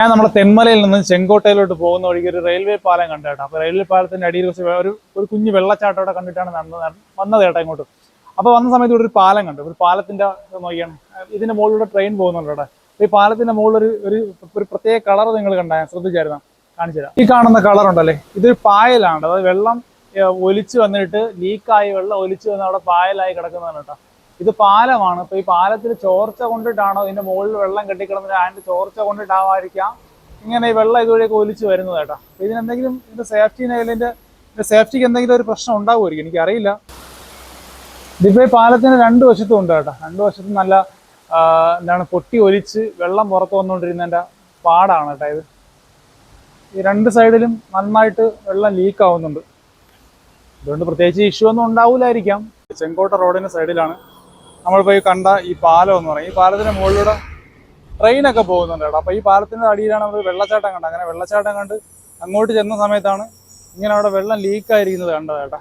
ഞാൻ നമ്മുടെ തെന്മലയിൽ നിന്ന് ചെങ്കോട്ടയിലോട്ട് പോകുന്ന വഴിക്ക് ഒരു റെയിൽവേ പാലം കണ്ടു കേട്ടോ. അപ്പോൾ റെയിൽവേ പാലത്തിന്റെ അടിയിൽ ഒരു കുഞ്ഞു വെള്ളച്ചാട്ടം അവിടെ കണ്ടിട്ടാണ് വന്നത് കേട്ടോ ഇങ്ങോട്ട്. അപ്പോൾ വന്ന സമയത്ത് ഇവിടെ ഒരു പാലം കണ്ടു. ഒരു പാലത്തിന്റെ നോക്കിയാണ് ഇതിന്റെ മുകളിലൂടെ ട്രെയിൻ പോകുന്നുണ്ട് കേട്ടോ. ഈ പാലത്തിന്റെ മുകളിൽ ഒരു പ്രത്യേക കളർ നിങ്ങൾ കണ്ടാൽ ശ്രദ്ധിച്ചായിരുന്നു, കാണിച്ചു തരാം. ഈ കാണുന്ന കളർ ഉണ്ടല്ലേ, ഇതൊരു പായലാണ്. അതായത് വെള്ളം ഒലിച്ചു വന്നിട്ട് ലീക്കായി വെള്ളം ഒലിച്ചു വന്ന് അവിടെ പായലായി കിടക്കുന്നതാണ് കേട്ടോ. ഇത് പാലമാണ്. ഇപ്പൊ ഈ പാലത്തിൽ ചോർച്ച കൊണ്ടിട്ടാണോ ഇതിന്റെ മുകളിൽ വെള്ളം കെട്ടിക്കിടന്നിട്ട് അതിന്റെ ചോർച്ച കൊണ്ടിട്ടാവാതിരിക്കാം ഇങ്ങനെ ഈ വെള്ളം ഇതുവഴിയൊക്കെ ഒലിച്ചു വരുന്നത് കേട്ടോ. അപ്പൊ ഇതിനെന്തെങ്കിലും ഇതിന്റെ സേഫ്റ്റിക്ക് എന്തെങ്കിലും ഒരു പ്രശ്നം ഉണ്ടാവുമായിരിക്കും, എനിക്കറിയില്ല. ഇതിപ്പോ ഈ പാലത്തിന് രണ്ട് വശത്തും ഉണ്ട് കേട്ടോ. രണ്ട് വശത്തും നല്ല പൊട്ടി ഒലിച്ച് വെള്ളം പുറത്ത് വന്നുകൊണ്ടിരുന്നതിന്റെ പാടാണ് കേട്ടോ ഇത്. ഈ രണ്ട് സൈഡിലും നന്നായിട്ട് വെള്ളം ലീക്ക് ആവുന്നുണ്ട്. അതുകൊണ്ട് പ്രത്യേകിച്ച് ഇഷ്യൂ ഒന്നും ഉണ്ടാവില്ലായിരിക്കാം. ചെങ്കോട്ട റോഡിന്റെ സൈഡിലാണ് നമ്മൾ പോയി കണ്ട ഈ പാലം എന്ന് പറയും. ഈ പാലത്തിന്റെ മുകളിലൂടെ ട്രെയിനൊക്കെ പോകുന്നുണ്ട് കേട്ടോ. അപ്പോൾ ഈ പാലത്തിന്റെ അടിയിലാണ് നമ്മൾ വെള്ളച്ചാട്ടം കണ്ടത്. അങ്ങനെ വെള്ളച്ചാട്ടം കണ്ട് അങ്ങോട്ട് ചെന്ന സമയത്താണ് ഇങ്ങനെ അവിടെ വെള്ളം ലീക്കായിരിക്കുന്നത് കണ്ടത് കേട്ടോ.